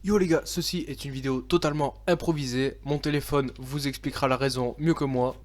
Yo les gars, ceci est une vidéo totalement improvisée, mon téléphone vous expliquera la raison mieux que moi.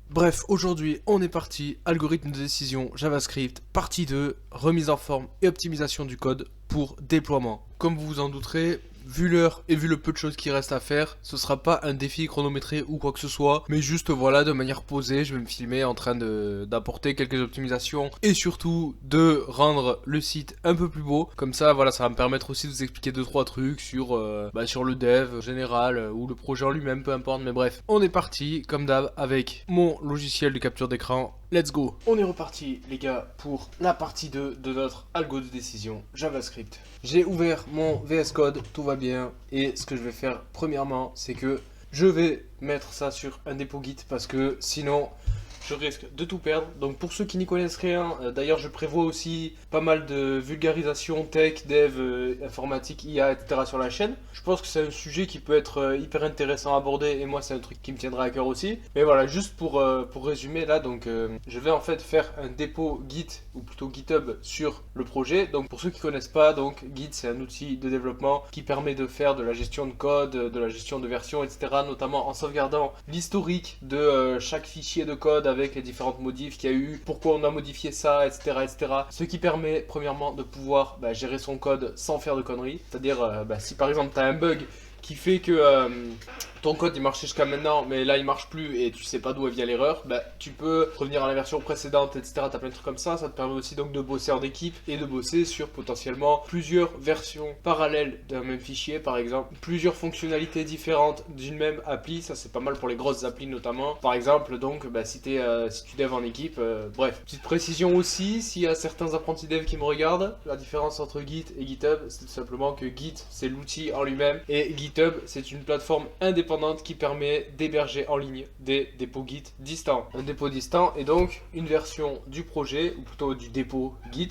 Bref, aujourd'hui on est parti, algorithme de décision JavaScript, partie 2, remise en forme et optimisation du code pour déploiement. Comme vous vous en douterez, vu l'heure et vu le peu de choses qui restent à faire, ce sera pas un défi chronométré ou quoi que ce soit, mais juste voilà, de manière posée, je vais me filmer en train d'apporter quelques optimisations et surtout de rendre le site un peu plus beau. Comme ça, voilà, ça va me permettre aussi de vous expliquer 2-3 trucs sur le dev général ou le projet en lui-même, peu importe, mais bref. On est parti, comme d'hab, avec mon logiciel de capture d'écran. Let's go. On est reparti les gars pour la partie 2 de notre algo de décision JavaScript. J'ai ouvert mon VS Code, tout va bien. Et ce que je vais faire premièrement, c'est que je vais mettre ça sur un dépôt Git parce que sinon je risque de tout perdre. Donc pour ceux qui n'y connaissent rien, d'ailleurs je prévois aussi pas mal de vulgarisation tech, dev, informatique, IA, etc. sur la chaîne. Je pense que c'est un sujet qui peut être hyper intéressant à aborder et moi c'est un truc qui me tiendra à cœur aussi. Mais voilà, juste pour résumer là, donc je vais en fait faire un dépôt Git ou plutôt GitHub sur le projet. Donc pour ceux qui connaissent pas, donc Git c'est un outil de développement qui permet de faire de la gestion de code, de la gestion de versions, etc. Notamment en sauvegardant l'historique de chaque fichier de code avec les différentes modifs qu'il y a eu, pourquoi on a modifié ça, etc. etc. Ce qui permet premièrement de pouvoir gérer son code sans faire de conneries. C'est-à-dire si par exemple tu as un bug qui fait que ton code il marchait jusqu'à maintenant mais là il marche plus et tu sais pas d'où vient l'erreur, tu peux revenir à la version précédente, etc. T'as plein de trucs comme ça te permet aussi donc de bosser en équipe et de bosser sur potentiellement plusieurs versions parallèles d'un même fichier, par exemple plusieurs fonctionnalités différentes d'une même appli. Ça c'est pas mal pour les grosses applis notamment, par exemple. Donc si tu dev en équipe, bref, petite précision aussi, s'il y a certains apprentis dev qui me regardent, la différence entre Git et GitHub c'est tout simplement que Git c'est l'outil en lui-même et GitHub c'est une plateforme indépendante qui permet d'héberger en ligne des dépôts Git distants. Un dépôt distant est donc une version du projet, ou plutôt du dépôt Git,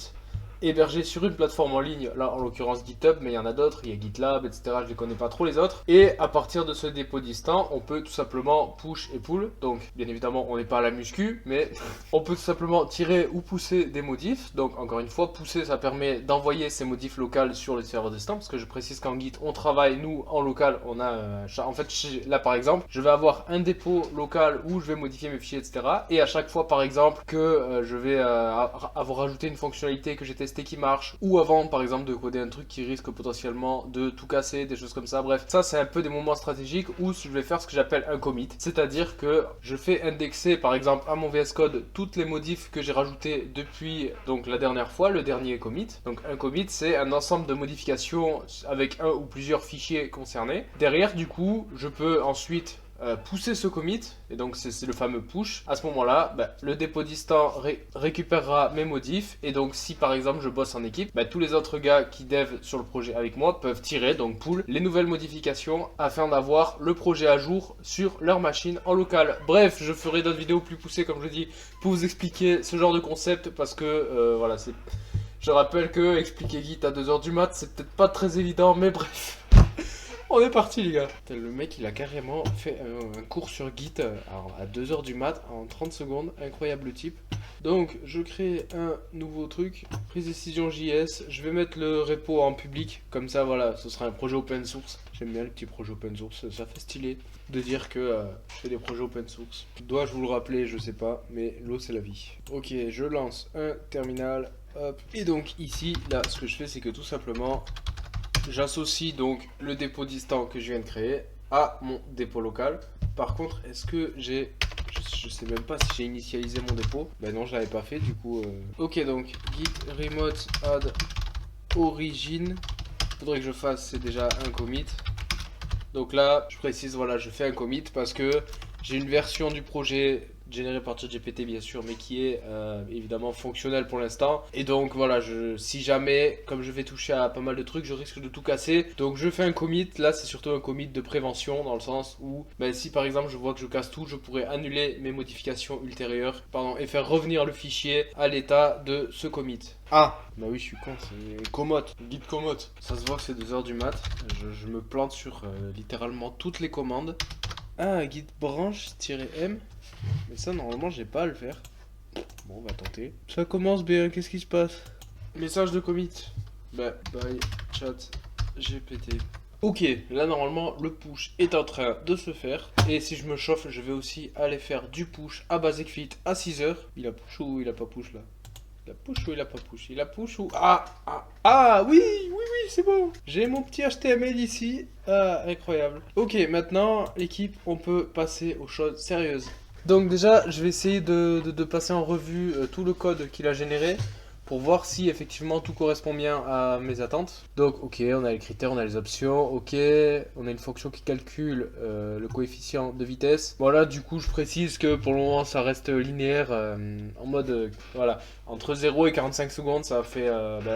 hébergé sur une plateforme en ligne, là en l'occurrence GitHub, mais il y en a d'autres, il y a GitLab, etc. Je ne les connais pas trop les autres. Et à partir de ce dépôt distant, on peut tout simplement push et pull. Donc bien évidemment, on n'est pas à la muscu, mais on peut tout simplement tirer ou pousser des modifs. Donc encore une fois, pousser, ça permet d'envoyer ces modifs locales sur le serveur distant, parce que je précise qu'en Git, on travaille, nous, en local, on a... en fait, là par exemple, je vais avoir un dépôt local où je vais modifier mes fichiers, etc. Et à chaque fois, par exemple, que je vais avoir rajouté une fonctionnalité que j'ai testée qui marche, ou avant par exemple de coder un truc qui risque potentiellement de tout casser, des choses comme ça. Bref, ça c'est un peu des moments stratégiques où je vais faire ce que j'appelle un commit, c'est-à-dire que je fais indexer par exemple à mon VS Code toutes les modifs que j'ai rajoutés depuis donc la dernière fois, le dernier commit. Donc un commit c'est un ensemble de modifications avec un ou plusieurs fichiers concernés. Derrière du coup je peux ensuite pousser ce commit, et donc c'est le fameux push. À ce moment là le dépôt distant récupérera mes modifs, et donc si par exemple je bosse en équipe, tous les autres gars qui dev sur le projet avec moi peuvent tirer, donc pull, les nouvelles modifications afin d'avoir le projet à jour sur leur machine en local. Bref, je ferai d'autres vidéos plus poussées comme je dis pour vous expliquer ce genre de concept, parce que voilà, c'est... Je rappelle que expliquer Git à 2h du mat c'est peut-être pas très évident, mais bref. On est parti les gars. Le mec il a carrément fait un cours sur Git à 2h du mat en 30 secondes. Incroyable type. Donc je crée un nouveau truc. Prise décision JS. Je vais mettre le repo en public. Comme ça voilà, ce sera un projet open source. J'aime bien le petit projet open source. Ça fait stylé de dire que je fais des projets open source. Dois-je vous le rappeler? Je sais pas. Mais l'eau c'est la vie. Ok, je lance un terminal. Hop. Et donc ici, là ce que je fais c'est que tout simplement... j'associe donc le dépôt distant que je viens de créer à mon dépôt local. Par contre, est-ce que j'ai... Je sais même pas si j'ai initialisé mon dépôt. Non, je l'avais pas fait du coup. Ok, donc git remote add origin. Faudrait que je fasse, c'est déjà un commit. Donc là, je précise, voilà, je fais un commit parce que j'ai une version du projet générée par ChatGPT bien sûr, mais qui est évidemment fonctionnelle pour l'instant. Et donc voilà, si jamais, comme je vais toucher à pas mal de trucs, je risque de tout casser. Donc je fais un commit, là c'est surtout un commit de prévention, dans le sens où si par exemple je vois que je casse tout, je pourrais annuler mes modifications ultérieures, et faire revenir le fichier à l'état de ce commit. Ah, bah oui, je suis con, c'est commot, git commot. Ça se voit que c'est 2h du mat, je me plante sur littéralement toutes les commandes. Ah, git branch-m. Mais ça, normalement, j'ai pas à le faire. Bon, on va tenter. Ça commence bien, qu'est-ce qui se passe? Message de commit. By chat GPT. Ok, là normalement le push est en train de se faire. Et si je me chauffe, je vais aussi aller faire du push à Basic Fit à 6 h. Il a push ou il a pas push là? Il a push ou il a pas push? Il a push ou... Ah oui, c'est bon. J'ai mon petit HTML ici. Ah, incroyable. Ok, maintenant l'équipe, on peut passer aux choses sérieuses. Donc déjà, je vais essayer de passer en revue tout le code qu'il a généré pour voir si effectivement tout correspond bien à mes attentes. Donc ok, on a les critères, on a les options, ok, on a une fonction qui calcule le coefficient de vitesse. Voilà, du coup je précise que pour le moment ça reste linéaire en mode, voilà, entre 0 et 45 secondes ça fait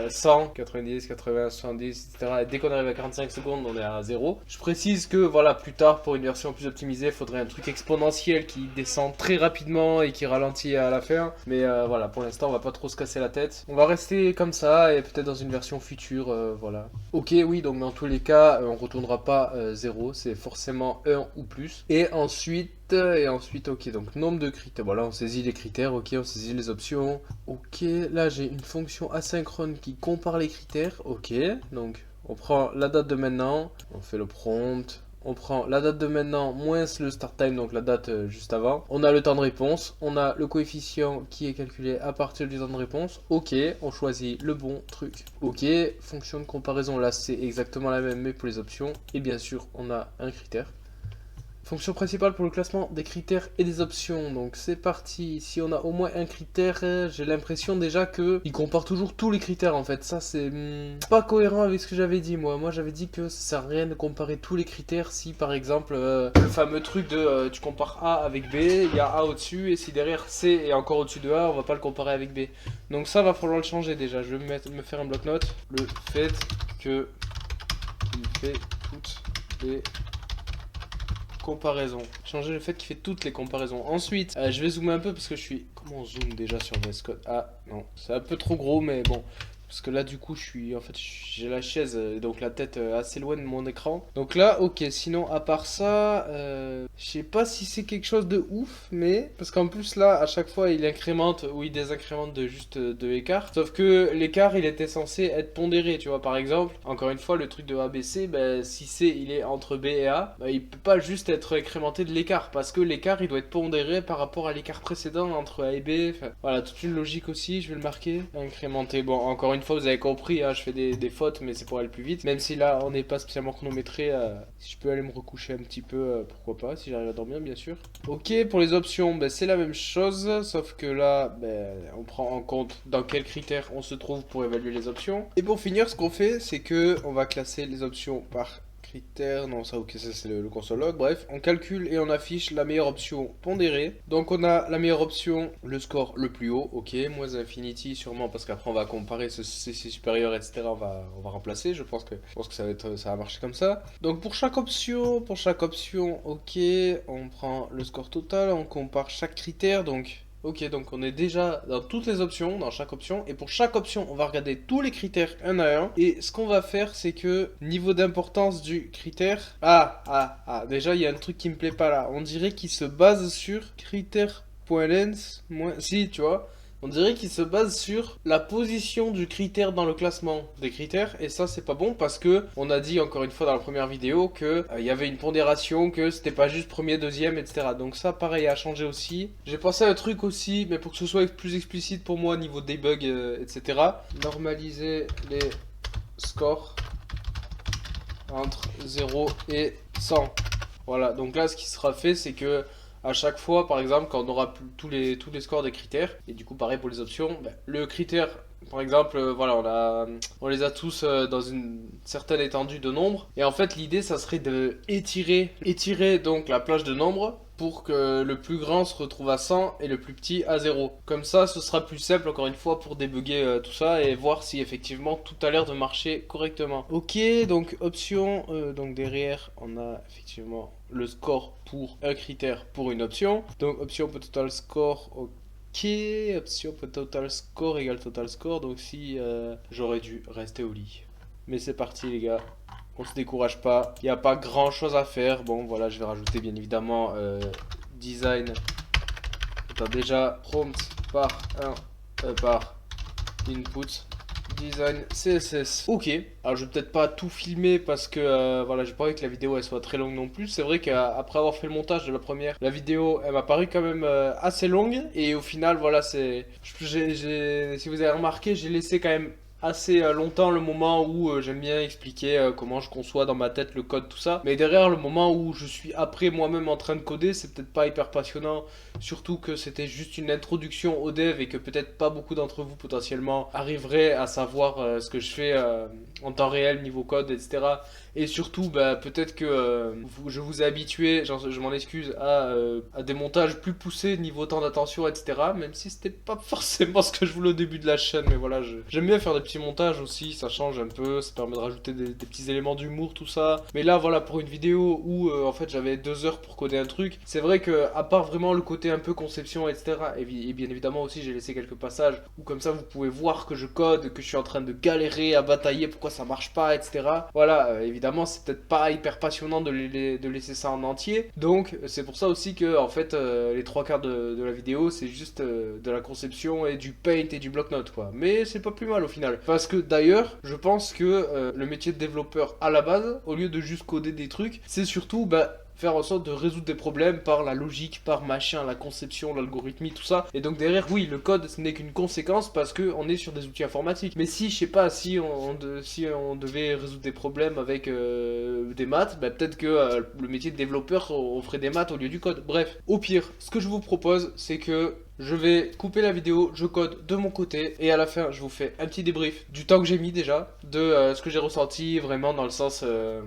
100, 90, 80, 70, etc. Et dès qu'on arrive à 45 secondes on est à 0. Je précise que voilà, plus tard pour une version plus optimisée, il faudrait un truc exponentiel qui descend très rapidement et qui ralentit à la fin. Mais voilà, pour l'instant on va pas trop se casser la tête. On va rester comme ça et peut-être dans une version future, voilà. Ok, oui, donc dans tous les cas, on retournera pas 0, c'est forcément 1 ou plus. Et ensuite, ok, donc nombre de critères. Voilà, on saisit les critères, ok, on saisit les options. Ok, là j'ai une fonction asynchrone qui compare les critères, ok. Donc on prend la date de maintenant, on fait le prompt. On prend la date de maintenant moins le start time, donc la date juste avant. On a le temps de réponse, on a le coefficient qui est calculé à partir du temps de réponse. Ok, on choisit le bon truc. Ok, fonction de comparaison, là c'est exactement la même mais pour les options. Et bien sûr, on a un critère. Fonction principale pour le classement des critères et des options. Donc c'est parti. Si on a au moins un critère, j'ai l'impression déjà que il compare toujours tous les critères en fait. Ça c'est pas cohérent avec ce que j'avais dit moi. Moi j'avais dit que ça sert à rien de comparer tous les critères si par exemple le fameux truc de tu compares A avec B, il y a A au-dessus et si derrière C est encore au-dessus de A, on va pas le comparer avec B. Donc ça va falloir le changer déjà. Je vais me faire un bloc-notes. Le fait que il fait toutes les comparaison. Changer le fait qu'il fait toutes les comparaisons. Ensuite, je vais zoomer un peu parce que je suis... Comment on zoome déjà sur VS Code? Ah, non, c'est un peu trop gros, mais bon. Parce que là, du coup, j'ai la chaise, donc la tête assez loin de mon écran. Donc là, ok, sinon, à part ça, je sais pas si c'est quelque chose de ouf, mais... Parce qu'en plus, là, à chaque fois, il incrémente ou il désincrémente de juste de écart. Sauf que l'écart, il était censé être pondéré, tu vois. Par exemple, encore une fois, le truc de ABC, ben, si C, il est entre B et A, ben, il peut pas juste être incrémenté de l'écart. Parce que l'écart, il doit être pondéré par rapport à l'écart précédent entre A et B. Enfin, voilà, toute une logique aussi, je vais le marquer. Incrémenté, bon, encore une fois, vous avez compris, hein, je fais des fautes, mais c'est pour aller plus vite. Même si là, on n'est pas spécialement chronométré, si je peux aller me recoucher un petit peu, pourquoi pas, si j'arrive à dormir, bien sûr. Ok, pour les options, ben, c'est la même chose, sauf que là, ben, on prend en compte dans quels critères on se trouve pour évaluer les options. Et pour finir, ce qu'on fait, c'est que on va classer les options par critères, non ça ok, ça c'est le console log, bref, on calcule et on affiche la meilleure option pondérée. Donc on a la meilleure option, le score le plus haut, ok, moins infinity sûrement parce qu'après on va comparer c'est supérieur, etc. On va remplacer, je pense que ça va marcher comme ça. Donc pour chaque option, ok, on prend le score total, on compare chaque critère, donc ok, donc on est déjà dans toutes les options, dans chaque option, et pour chaque option, on va regarder tous les critères un à un, et ce qu'on va faire, c'est que, niveau d'importance du critère... déjà, il y a un truc qui me plaît pas là, on dirait qu'il se base sur critère.length, si, tu vois, on dirait qu'il se base sur la position du critère dans le classement des critères, et ça c'est pas bon parce que on a dit encore une fois dans la première vidéo que il y avait une pondération, que c'était pas juste premier, deuxième, etc. Donc ça pareil à changer aussi. J'ai pensé à un truc aussi, mais pour que ce soit plus explicite pour moi niveau debug, etc. Normaliser les scores entre 0 et 100. Voilà, donc là ce qui sera fait c'est que à chaque fois, par exemple, quand on aura tous les scores des critères, et du coup pareil pour les options, ben, le critère, par exemple, voilà, on les a tous dans une certaine étendue de nombres, et en fait l'idée ça serait de étirer donc la plage de nombres pour que le plus grand se retrouve à 100 et le plus petit à 0. Comme ça, ce sera plus simple encore une fois pour débugger tout ça et voir si effectivement tout a l'air de marcher correctement. Ok, donc option, donc derrière on a effectivement le score pour un critère pour une option. Donc option total score, ok, option total score égale total score, donc si j'aurais dû rester au lit. Mais c'est parti les gars. On se décourage pas, il n'y a pas grand chose à faire. Bon voilà, je vais rajouter bien évidemment design. Attends, déjà prompt par input Design CSS. Ok, alors je vais peut-être pas tout filmer parce que voilà, j'ai pas envie que la vidéo elle soit très longue non plus. C'est vrai qu'après avoir fait le montage de la première, la vidéo elle m'a paru quand même assez longue. Et au final, voilà, si vous avez remarqué, j'ai laissé quand même assez longtemps le moment où j'aime bien expliquer comment je conçois dans ma tête le code, tout ça. Mais derrière, le moment où je suis après moi-même en train de coder, c'est peut-être pas hyper passionnant. Surtout que c'était juste une introduction au dev et que peut-être pas beaucoup d'entre vous potentiellement arriveraient à savoir ce que je fais en temps réel niveau code, etc. Et surtout, bah, peut-être que je vous ai habitué, je m'en excuse, à des montages plus poussés niveau temps d'attention, etc. Même si c'était pas forcément ce que je voulais au début de la chaîne, mais voilà, j'aime bien faire des petits montages aussi, ça change un peu, ça permet de rajouter des petits éléments d'humour, tout ça. Mais là, voilà, pour une vidéo où en fait j'avais 2 heures pour coder un truc, c'est vrai que à part vraiment le côté un peu conception, etc. Et bien évidemment aussi, j'ai laissé quelques passages où comme ça vous pouvez voir que je code, que je suis en train de galérer à batailler, pourquoi ça marche pas, etc. Voilà, évidemment, c'est peut-être pas hyper passionnant de laisser ça en entier. Donc, c'est pour ça aussi que, en fait, les 3 quarts de la vidéo, c'est juste de la conception et du paint et du bloc-notes, quoi. Mais c'est pas plus mal au final. Parce que d'ailleurs, je pense que le métier de développeur à la base, au lieu de juste coder des trucs, c'est surtout, bah, faire en sorte de résoudre des problèmes par la logique, par machin, la conception, l'algorithmie, tout ça. Et donc derrière, oui, le code, ce n'est qu'une conséquence parce qu'on est sur des outils informatiques. Mais si, je sais pas, si on devait résoudre des problèmes avec des maths, bah, peut-être que le métier de développeur, on ferait des maths au lieu du code. Bref, au pire, ce que je vous propose, c'est que je vais couper la vidéo, je code de mon côté et à la fin je vous fais un petit débrief du temps que j'ai mis déjà, de ce que j'ai ressenti vraiment dans le sens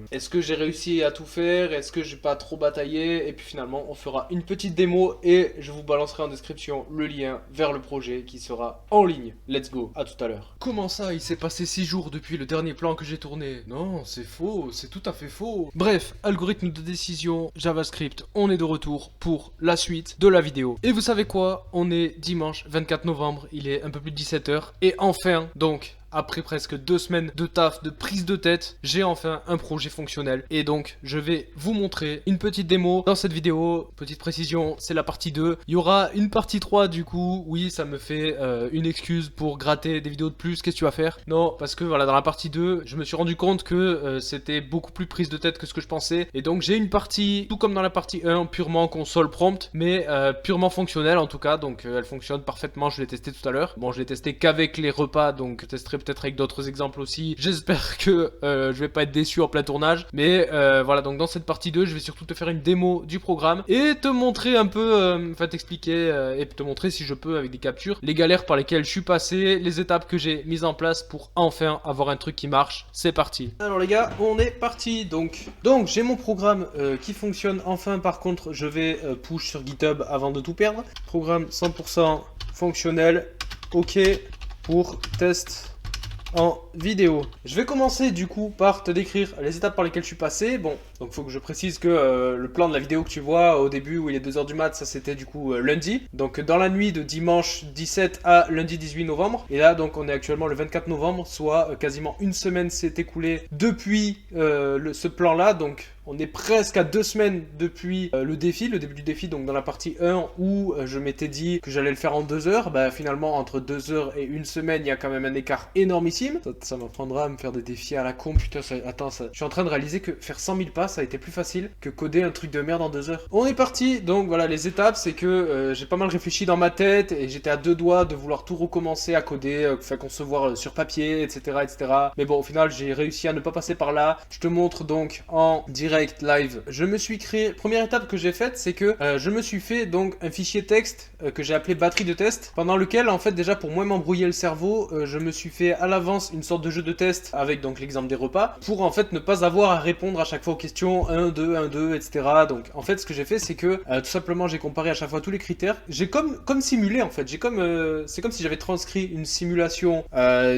est-ce que j'ai réussi à tout faire, est-ce que j'ai pas trop bataillé, et puis finalement on fera une petite démo et je vous balancerai en description le lien vers le projet qui sera en ligne. Let's go, à tout à l'heure. Comment ça, il s'est passé 6 jours depuis le dernier plan que j'ai tourné? Non, c'est faux, c'est tout à fait faux. Bref, algorithme de décision, JavaScript, on est de retour pour la suite de la vidéo. Et vous savez quoi? On est dimanche 24 novembre, il est un peu plus de 17h. Et enfin, donc, après presque 2 semaines de taf, de prise de tête, j'ai enfin un projet fonctionnel. Et donc, je vais vous montrer une petite démo dans cette vidéo. Petite précision, c'est la partie 2. Il y aura une partie 3 du coup. Oui, ça me fait une excuse pour gratter des vidéos de plus. Qu'est-ce que tu vas faire? Non, parce que voilà, dans la partie 2, je me suis rendu compte que c'était beaucoup plus prise de tête que ce que je pensais. Et donc, j'ai une partie, tout comme dans la partie 1, purement console prompt, mais purement fonctionnelle en tout cas. Donc, elle fonctionne parfaitement. Je l'ai testé tout à l'heure. Bon, je l'ai testé qu'avec les repas, donc je testerai peut-être avec d'autres exemples aussi. J'espère que je vais pas être déçu en plein tournage. Mais voilà, donc dans cette partie 2, je vais surtout te faire une démo du programme et te montrer un peu, enfin t'expliquer et te montrer si je peux avec des captures, les galères par lesquelles je suis passé, les étapes que j'ai mises en place pour enfin avoir un truc qui marche. C'est parti. Alors les gars, on est parti. Donc j'ai mon programme qui fonctionne enfin. Par contre, je vais push sur GitHub avant de tout perdre. Programme 100% fonctionnel. OK pour test en vidéo. Je vais commencer du coup par te décrire les étapes par lesquelles je suis passé. Bon, donc il faut que je précise que le plan de la vidéo que tu vois au début où il est 2h du mat, ça c'était du coup lundi. Donc dans la nuit de dimanche 17 à lundi 18 novembre. Et là donc on est actuellement le 24 novembre, soit quasiment une semaine s'est écoulée depuis ce plan là. Donc on est presque à 2 semaines depuis le début du défi, donc dans la partie 1 où je m'étais dit que j'allais le faire en 2 heures. Bah finalement entre 2 heures et une semaine, il y a quand même un écart énormissime. Ça m'apprendra à me faire des défis à la con, putain, je suis en train de réaliser que faire 100 000 pas, ça a été plus facile que coder un truc de merde en 2 heures. On est parti, donc voilà les étapes, c'est que j'ai pas mal réfléchi dans ma tête et j'étais à 2 doigts de vouloir tout recommencer à coder, faire concevoir sur papier, etc., etc. Mais bon, au final, j'ai réussi à ne pas passer par là. Je te montre donc en direct live. Je me suis créé, première étape que j'ai faite, c'est que je me suis fait donc un fichier texte que j'ai appelé batterie de test, pendant lequel en fait déjà pour moins m'embrouiller le cerveau, je me suis fait à l'avance une sorte de jeu de test avec donc l'exemple des repas pour en fait ne pas avoir à répondre à chaque fois aux questions 1, 2, 1, 2, etc. Donc en fait ce que j'ai fait c'est que tout simplement j'ai comparé à chaque fois tous les critères. J'ai comme simulé en fait, c'est comme si j'avais transcrit une simulation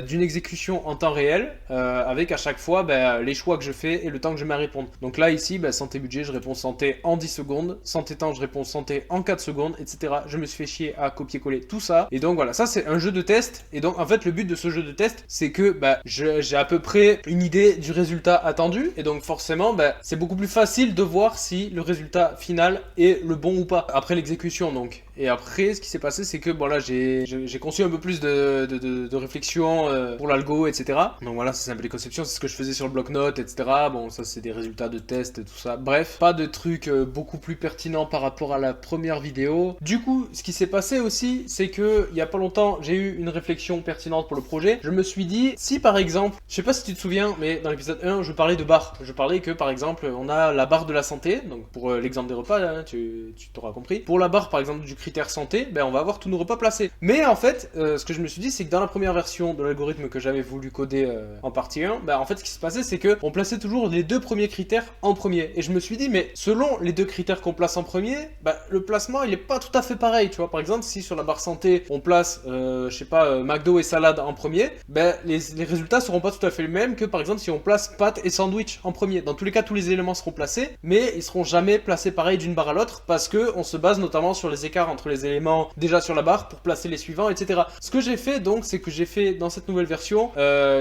d'une exécution en temps réel avec à chaque fois les choix que je fais et le temps que je mets à répondre. Donc là ici santé budget, je réponds santé en 10 secondes, santé temps je réponds santé en 4 secondes, etc. Je me suis fait chier à copier-coller tout ça et donc voilà, ça c'est un jeu de test. Et donc en fait le but de ce jeu de test c'est que j'ai à peu près une idée du résultat attendu et donc forcément c'est beaucoup plus facile de voir si le résultat final est le bon ou pas après l'exécution. Donc Et après, ce qui s'est passé, c'est que bon là, j'ai conçu un peu plus de réflexion pour l'algo, etc. Donc voilà, c'est un peu les conceptions, c'est ce que je faisais sur le bloc-notes, etc. Bon, ça c'est des résultats de tests et tout ça. Bref, pas de trucs beaucoup plus pertinents par rapport à la première vidéo. Du coup, ce qui s'est passé aussi, c'est que il y a pas longtemps, j'ai eu une réflexion pertinente pour le projet. Je me suis dit, si par exemple, je sais pas si tu te souviens, mais dans l'épisode 1, je parlais de barres. Je parlais que par exemple, on a la barre de la santé, donc pour l'exemple des repas, là, tu t'auras compris. Pour la barre par exemple du critère santé, ben on va avoir tous nos repas placés. Mais en fait, ce que je me suis dit, c'est que dans la première version de l'algorithme que j'avais voulu coder en partie 1, ben en fait ce qui se passait, c'est que on plaçait toujours les 2 premiers critères en premier. Et je me suis dit, mais selon les 2 critères qu'on place en premier, ben, le placement il est pas tout à fait pareil, tu vois. Par exemple, si sur la barre santé on place, je sais pas, McDo et salade en premier, ben les résultats seront pas tout à fait les mêmes que par exemple si on place pâtes et sandwich en premier. Dans tous les cas, tous les éléments seront placés, mais ils seront jamais placés pareil d'une barre à l'autre parce que on se base notamment sur les écarts entre les éléments déjà sur la barre pour placer les suivants, etc. Ce que j'ai fait donc, c'est que j'ai fait dans cette nouvelle version,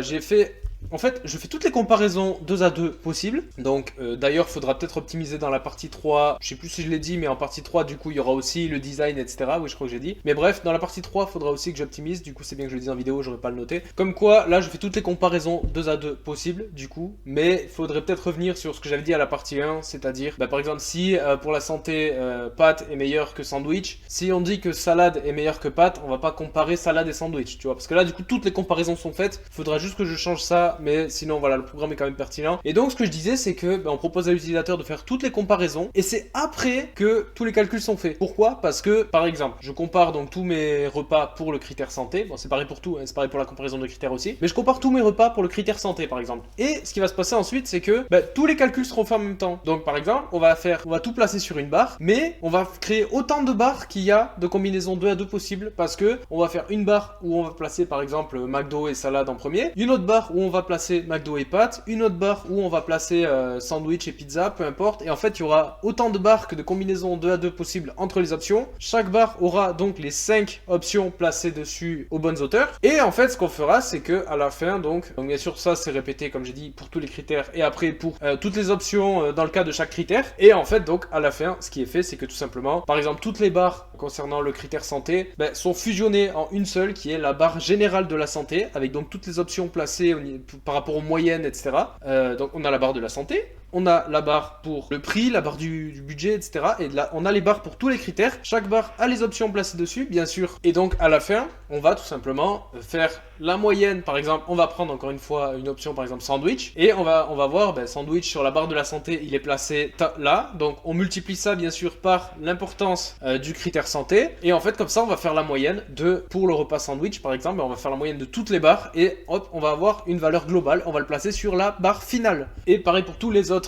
j'ai fait en fait, je fais toutes les comparaisons 2 à 2 possibles. Donc, d'ailleurs, il faudra peut-être optimiser dans la partie 3. Je sais plus si je l'ai dit, mais en partie 3, du coup, il y aura aussi le design, etc. Oui, je crois que j'ai dit. Mais bref, dans la partie 3, il faudra aussi que j'optimise. Du coup, c'est bien que je le dise en vidéo, j'aurais pas le noter. Comme quoi, là, je fais toutes les comparaisons 2 à 2 possibles, du coup. Mais il faudrait peut-être revenir sur ce que j'avais dit à la partie 1, c'est-à-dire, bah, par exemple, si pour la santé, pâte est meilleur que sandwich, si on dit que salade est meilleur que pâte, on va pas comparer salade et sandwich, tu vois. Parce que là, du coup, toutes les comparaisons sont faites. Il faudra juste que je change ça, mais sinon voilà, le programme est quand même pertinent. Et donc ce que je disais, c'est que on propose à l'utilisateur de faire toutes les comparaisons et c'est après que tous les calculs sont faits. Pourquoi? Parce que par exemple, je compare donc tous mes repas pour le critère santé. Bon, c'est pareil pour tout, hein, c'est pareil pour la comparaison de critères aussi, mais je compare tous mes repas pour le critère santé par exemple. Et ce qui va se passer ensuite, c'est que tous les calculs seront faits en même temps. Donc par exemple, on va tout placer sur une barre, mais on va créer autant de barres qu'il y a de combinaisons 2 à 2 possibles, parce que on va faire une barre où on va placer par exemple McDo et salade en premier, une autre barre où on va placer McDo et pâtes, une autre barre où on va placer sandwich et pizza, peu importe, et en fait il y aura autant de barres que de combinaisons 2 à 2 possibles entre les options. Chaque barre aura donc les 5 options placées dessus aux bonnes hauteurs, et en fait ce qu'on fera, c'est que à la fin, donc bien sûr ça c'est répété comme j'ai dit pour tous les critères, et après pour toutes les options dans le cas de chaque critère, et en fait donc à la fin ce qui est fait, c'est que tout simplement, par exemple toutes les barres concernant le critère santé sont fusionnées en une seule qui est la barre générale de la santé, avec donc toutes les options placées par rapport aux moyennes, etc. Donc on a la barre de la santé, on a la barre pour le prix, la barre du budget, etc. Et là, on a les barres pour tous les critères. Chaque barre a les options placées dessus, bien sûr. Et donc, à la fin, on va tout simplement faire la moyenne. Par exemple, on va prendre encore une fois une option, par exemple sandwich. Et on va voir, sandwich sur la barre de la santé, il est placé là. Donc, on multiplie ça, bien sûr, par l'importance du critère santé. Et en fait, comme ça, on va faire la moyenne pour le repas sandwich, par exemple. On va faire la moyenne de toutes les barres. Et hop, on va avoir une valeur globale. On va le placer sur la barre finale. Et pareil pour toutes les autres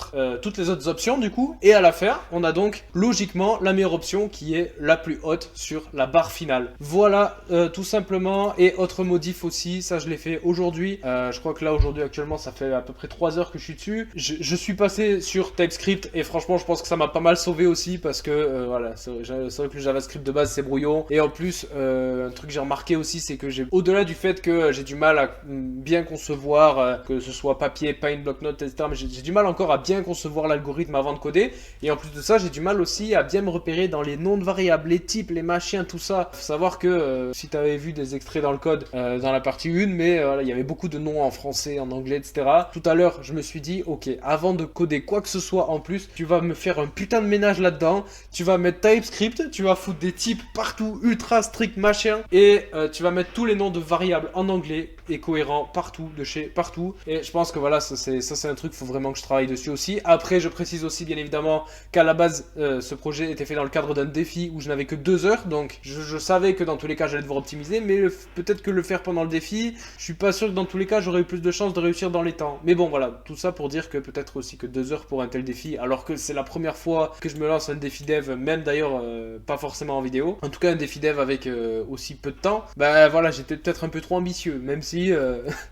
options du coup, et à la fin on a donc logiquement la meilleure option qui est la plus haute sur la barre finale. Voilà tout simplement. Et autre modif aussi, ça je l'ai fait aujourd'hui, je crois que là aujourd'hui actuellement ça fait à peu près 3 heures que je suis dessus. Je suis passé sur TypeScript et franchement je pense que ça m'a pas mal sauvé aussi, parce que voilà, c'est vrai que le JavaScript de base c'est brouillon, et en plus un truc que j'ai remarqué aussi, c'est que au-delà du fait que j'ai du mal à bien concevoir que ce soit papier, paint, bloc-notes, etc., mais j'ai du mal encore à bien concevoir l'algorithme avant de coder, et en plus de ça j'ai du mal aussi à bien me repérer dans les noms de variables, les types, les machins, tout ça. Faut savoir que si tu avais vu des extraits dans le code dans la partie 1, mais il y avait beaucoup de noms en français, en anglais, etc. Tout à l'heure je me suis dit ok, avant de coder quoi que ce soit en plus, tu vas me faire un putain de ménage là-dedans, tu vas mettre TypeScript, tu vas foutre des types partout, ultra strict machin, et tu vas mettre tous les noms de variables en anglais et cohérents partout, de chez partout. Et je pense que voilà, ça c'est un truc, faut vraiment que je travaille dessus aussi. Après je précise aussi bien évidemment qu'à la base ce projet était fait dans le cadre d'un défi où je n'avais que 2 heures, donc je savais que dans tous les cas j'allais devoir optimiser, mais peut-être que le faire pendant le défi, je suis pas sûr que dans tous les cas j'aurais eu plus de chances de réussir dans les temps. Mais bon voilà, tout ça pour dire que peut-être aussi que 2 heures pour un tel défi, alors que c'est la première fois que je me lance un défi dev, même d'ailleurs pas forcément en vidéo, en tout cas un défi dev avec aussi peu de temps, bah voilà, j'étais peut-être un peu trop ambitieux, même si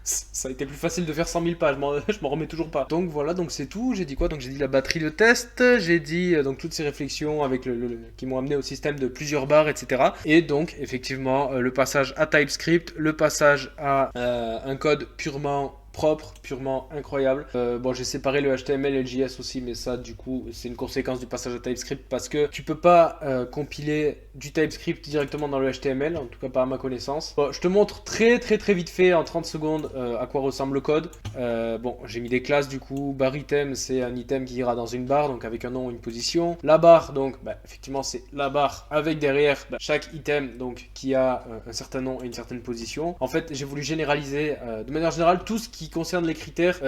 ça a été plus facile de faire 100 000 pages, je m'en remets toujours pas. Donc voilà, donc c'est tout. J'ai dit quoi? Donc j'ai dit la batterie de test, j'ai dit donc toutes ces réflexions avec qui m'ont amené au système de plusieurs barres, etc. Et donc effectivement le passage à TypeScript, le passage à un code purement propre, purement incroyable. Bon, j'ai séparé le HTML et le JS aussi, mais ça, du coup, c'est une conséquence du passage à TypeScript parce que tu peux pas compiler du TypeScript directement dans le HTML, en tout cas pas à ma connaissance. Bon, je te montre très vite fait en 30 secondes à quoi ressemble le code. Bon, j'ai mis des classes du coup. Bar item, c'est un item qui ira dans une barre, donc avec un nom, une position. La barre, donc, effectivement, c'est la barre avec derrière chaque item, donc qui a un certain nom et une certaine position. En fait, j'ai voulu généraliser de manière générale tout ce qui concerne les critères.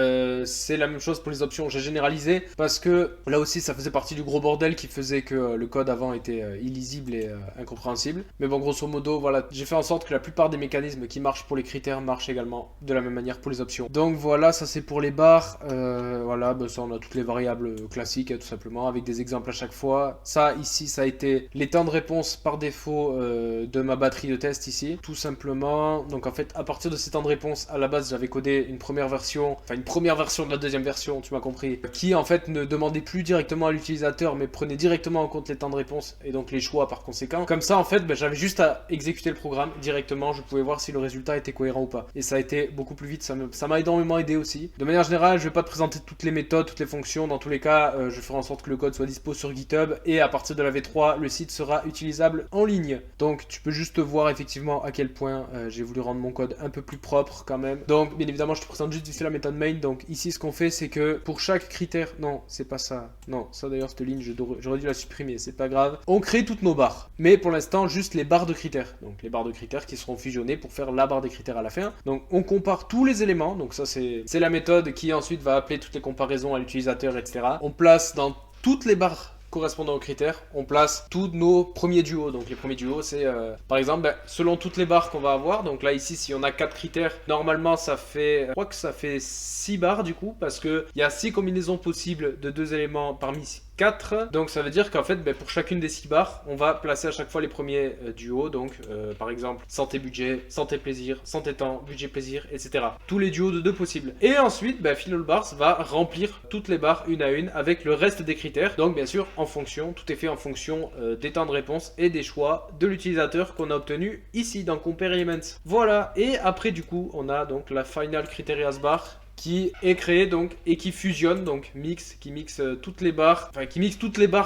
C'est la même chose pour les options. J'ai généralisé parce que là aussi, ça faisait partie du gros bordel qui faisait que le code avant était illisible et incompréhensible. Mais bon, grosso modo, voilà, j'ai fait en sorte que la plupart des mécanismes qui marchent pour les critères marchent également de la même manière pour les options. Donc voilà, ça c'est pour les barres. Voilà, ça on a toutes les variables classiques, tout simplement, avec des exemples à chaque fois. Ça, ici, ça a été les temps de réponse par défaut de ma batterie de test ici, tout simplement. Donc en fait, à partir de ces temps de réponse, à la base, j'avais codé une première version de la deuxième version, tu m'as compris, qui en fait ne demandait plus directement à l'utilisateur, mais prenait directement en compte les temps de réponse et donc les choix par conséquent. Comme ça, en fait, j'avais juste à exécuter le programme directement, je pouvais voir si le résultat était cohérent ou pas. Et ça a été beaucoup plus vite, ça m'a énormément aidé aussi. De manière générale, je vais pas te présenter toutes les méthodes, toutes les fonctions, dans tous les cas, je ferai en sorte que le code soit dispo sur GitHub et à partir de la V3, le site sera utilisable en ligne. Donc tu peux juste voir effectivement à quel point j'ai voulu rendre mon code un peu plus propre quand même. Donc bien évidemment, je te présente juste ici la méthode main. Donc ici, ce qu'on fait, c'est que pour chaque critère, non, c'est pas ça. Non, ça d'ailleurs, cette ligne, j'aurais dû la supprimer, c'est pas grave. On crée toutes nos barres. Mais pour l'instant, juste les barres de critères. Donc les barres de critères qui seront fusionnées pour faire la barre des critères à la fin. Donc on compare tous les éléments. Donc ça, c'est la méthode qui ensuite va appeler toutes les comparaisons à l'utilisateur, etc. On place dans toutes les barres correspondant aux critères, on place tous nos premiers duos. Donc les premiers duos, c'est par exemple, selon toutes les barres qu'on va avoir, donc là ici, si on a 4 critères, normalement ça fait, je crois que ça fait 6 barres du coup, parce qu'il y a 6 combinaisons possibles de 2 éléments parmi 4. Donc ça veut dire qu'en fait, pour chacune des 6 barres, on va placer à chaque fois les premiers duos. Donc par exemple, santé budget, santé plaisir, santé temps, budget plaisir, etc. Tous les duos de 2 possibles. Et ensuite, Final Bars va remplir toutes les barres une à une avec le reste des critères. Donc bien sûr, en fonction, tout est fait en fonction des temps de réponse et des choix de l'utilisateur qu'on a obtenu ici dans Compare Elements. Voilà, et après du coup, on a donc la Final Criteria Bar qui est créé donc et qui fusionne, donc qui mixe toutes les barres,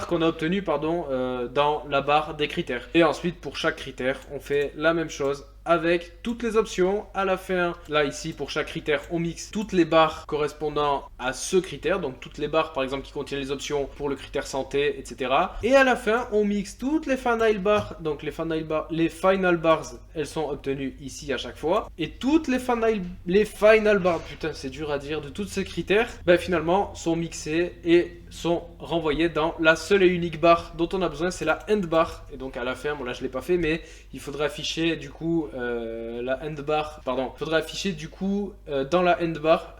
qu'on a obtenues dans la barre des critères. Et ensuite pour chaque critère, on fait la même chose avec toutes les options. À la fin, là ici pour chaque critère, on mixe toutes les barres correspondant à ce critère, donc toutes les barres par exemple qui contiennent les options pour le critère santé, etc. Et à la fin, on mixe toutes les final bars, donc les final bars, elles sont obtenues ici à chaque fois, et toutes les final bars, putain c'est dur à dire, de tous ces critères, finalement sont mixés et sont renvoyés dans la seule et unique barre dont on a besoin, c'est la end bar. Et donc à la fin, bon là je l'ai pas fait, mais il faudrait afficher du coup la end bar, pardon, il faudrait afficher du coup dans la end bar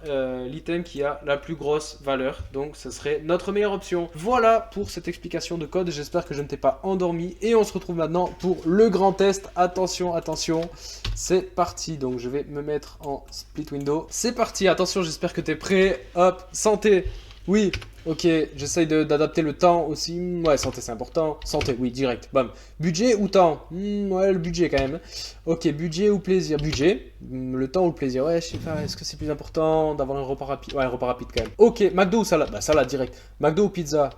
l'item qui a la plus grosse valeur, donc ce serait notre meilleure option. Voilà pour cette explication de code, j'espère que je ne t'ai pas endormi et on se retrouve maintenant pour le grand test. Attention, c'est parti. Donc je vais me mettre en split window, c'est parti, attention, j'espère que tu es prêt. Hop, santé, oui. Ok, j'essaye d'adapter le temps aussi. Ouais, santé c'est important. Santé, oui, direct. Bam. Budget ou temps? Ouais, le budget quand même. Ok, budget ou plaisir? Budget. Le temps ou le plaisir? Ouais, je sais pas. Est-ce que c'est plus important d'avoir un repas rapide? Ouais, un repas rapide quand même. Ok, McDo ou salade? Salade direct. McDo ou pizza?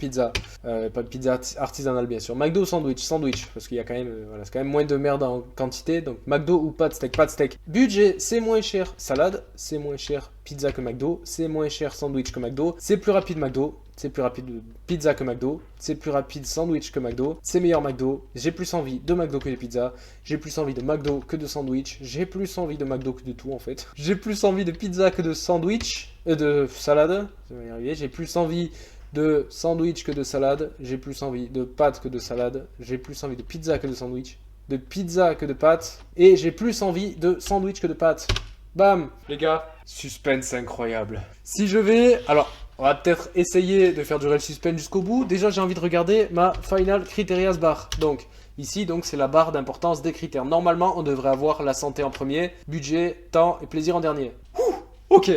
Pizza. Pas de pizza artisanale bien sûr. McDo ou sandwich? Sandwich. Parce qu'il y a quand même, c'est quand même moins de merde en quantité. Donc McDo ou pas de steak? Pas de steak. Budget, c'est moins cher. Salade, c'est moins cher. Pizza que McDo, c'est moins cher sandwich que McDo, c'est plus rapide McDo, c'est plus rapide pizza que McDo, c'est plus rapide sandwich que McDo, c'est meilleur McDo, j'ai plus envie de McDo que de pizza, j'ai plus envie de McDo que de sandwich, j'ai plus envie de McDo que de tout en fait, j'ai plus envie de pizza que de sandwich, de salade, ça va y arriver, j'ai plus envie de sandwich que de salade, j'ai plus envie de pâtes que de salade, j'ai plus envie de pizza que de sandwich, de pizza que de pâtes, et j'ai plus envie de sandwich que de pâtes. Bam, les gars, suspense incroyable. Si je vais... Alors, on va peut-être essayer de faire durer le suspense jusqu'au bout. Déjà, j'ai envie de regarder ma Final Criteria Bar. Donc, ici, c'est la barre d'importance des critères. Normalement, on devrait avoir la santé en premier, budget, temps et plaisir en dernier. Ouh, ok,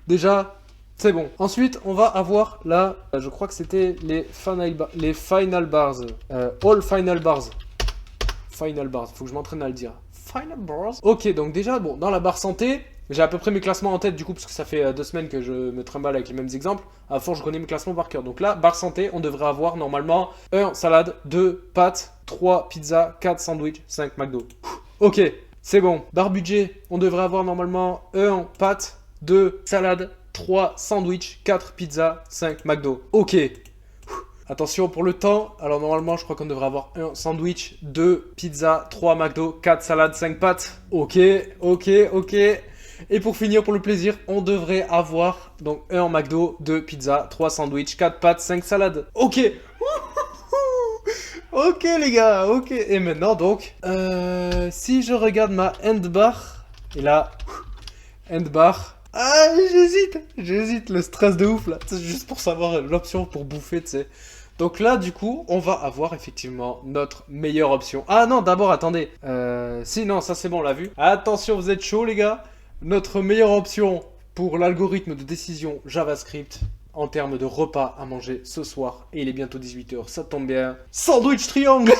déjà... C'est bon. Ensuite, on va avoir là, je crois que c'était les final bars. All final bars. Final bars. Faut que je m'entraîne à le dire. Final bars. Ok, donc déjà, bon, dans la barre santé, j'ai à peu près mes classements en tête du coup, parce que ça fait 2 semaines que je me trimballe avec les mêmes exemples. À force, je connais mes classements par cœur. Donc là, barre santé, on devrait avoir normalement 1 salade, 2 pâtes, 3 pizzas, 4 sandwichs, 5 McDo. Ok, c'est bon. Barre budget, on devrait avoir normalement 1 pâtes, 2 salades, 3 sandwichs, 4 pizzas, 5 McDo. Ok. Attention pour le temps. Alors normalement, je crois qu'on devrait avoir 1 sandwich, 2 pizzas, 3 McDo, 4 salades, 5 pâtes. Ok, ok, ok. Et pour finir, pour le plaisir, on devrait avoir donc 1 McDo, 2 pizzas, 3 sandwichs, 4 pâtes, 5 salades. Ok. Ok les gars, ok. Et maintenant donc, si je regarde ma end bar, et là, end bar. Ah, j'hésite, le stress de ouf là. C'est juste pour savoir l'option pour bouffer, tu sais. Donc là, du coup, on va avoir effectivement notre meilleure option. Ah non, d'abord, attendez. Si, non, ça c'est bon, on l'a vu. Attention, vous êtes chaud les gars. Notre meilleure option pour l'algorithme de décision JavaScript en termes de repas à manger ce soir, et il est bientôt 18h, ça tombe bien. Sandwich triangle.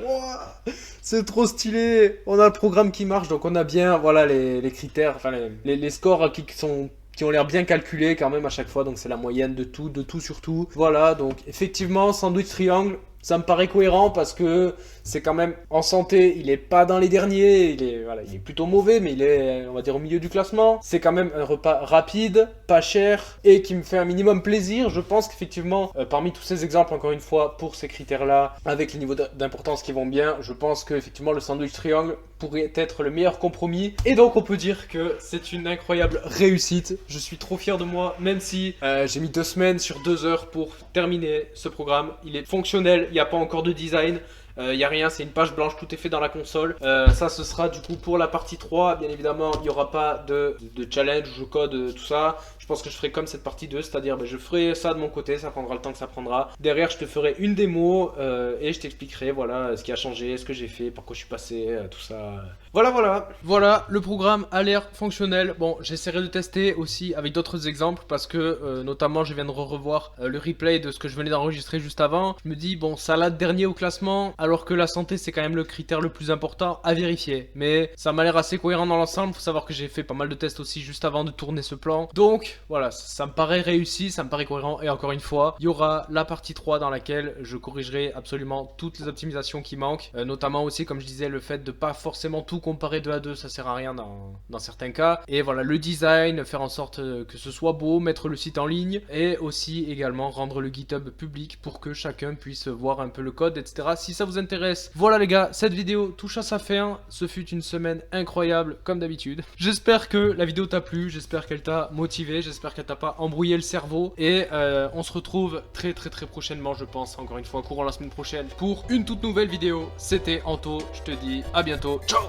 Wow, c'est trop stylé. On a le programme qui marche, donc on a bien voilà, les critères, enfin les scores qui ont l'air bien calculés quand même à chaque fois, donc c'est la moyenne de tout surtout. Voilà, donc effectivement, sandwich triangle, ça me paraît cohérent parce que c'est quand même en santé, il est pas dans les derniers, il est plutôt mauvais, mais il est, on va dire, au milieu du classement. C'est quand même un repas rapide, pas cher et qui me fait un minimum plaisir. Je pense qu'effectivement, parmi tous ces exemples, encore une fois, pour ces critères-là, avec les niveaux d'importance qui vont bien, je pense qu'effectivement le sandwich triangle pourrait être le meilleur compromis. Et donc on peut dire que c'est une incroyable réussite. Je suis trop fier de moi, même si j'ai mis 2 semaines sur 2 heures pour terminer ce programme. Il est fonctionnel, il n'y a pas encore de design. Il n'y a rien, c'est une page blanche, tout est fait dans la console. Ça, ce sera du coup pour la partie 3. Bien évidemment, il n'y aura pas de challenge, je code, tout ça. Je pense que je ferai comme cette partie 2, c'est-à-dire je ferai ça de mon côté, ça prendra le temps que ça prendra. Derrière, je te ferai une démo et je t'expliquerai voilà, ce qui a changé, ce que j'ai fait, par quoi je suis passé, tout ça. Voilà, le programme a l'air fonctionnel. Bon, j'essaierai de tester aussi avec d'autres exemples parce que notamment, je viens de revoir le replay de ce que je venais d'enregistrer juste avant. Je me dis, bon, salade dernier au classement, alors que la santé, c'est quand même le critère le plus important à vérifier. Mais ça m'a l'air assez cohérent dans l'ensemble. Faut savoir que j'ai fait pas mal de tests aussi juste avant de tourner ce plan. Donc, voilà, ça me paraît réussi, ça me paraît cohérent. Et encore une fois, il y aura la partie 3 dans laquelle je corrigerai absolument toutes les optimisations qui manquent. Notamment aussi, comme je disais, le fait de pas forcément tout comparer 2 à 2, ça sert à rien dans certains cas. Et voilà, le design, faire en sorte que ce soit beau, mettre le site en ligne. Et aussi également rendre le GitHub public pour que chacun puisse voir un peu le code, etc. Si ça vous intéresse. Voilà les gars, cette vidéo touche à sa fin. Ce fut une semaine incroyable comme d'habitude. J'espère que la vidéo t'a plu, j'espère qu'elle t'a motivé, j'espère qu'elle t'a pas embrouillé le cerveau. Et on se retrouve très prochainement, je pense, encore une fois, courant la semaine prochaine, pour une toute nouvelle vidéo. C'était Anto, je te dis à bientôt. Ciao.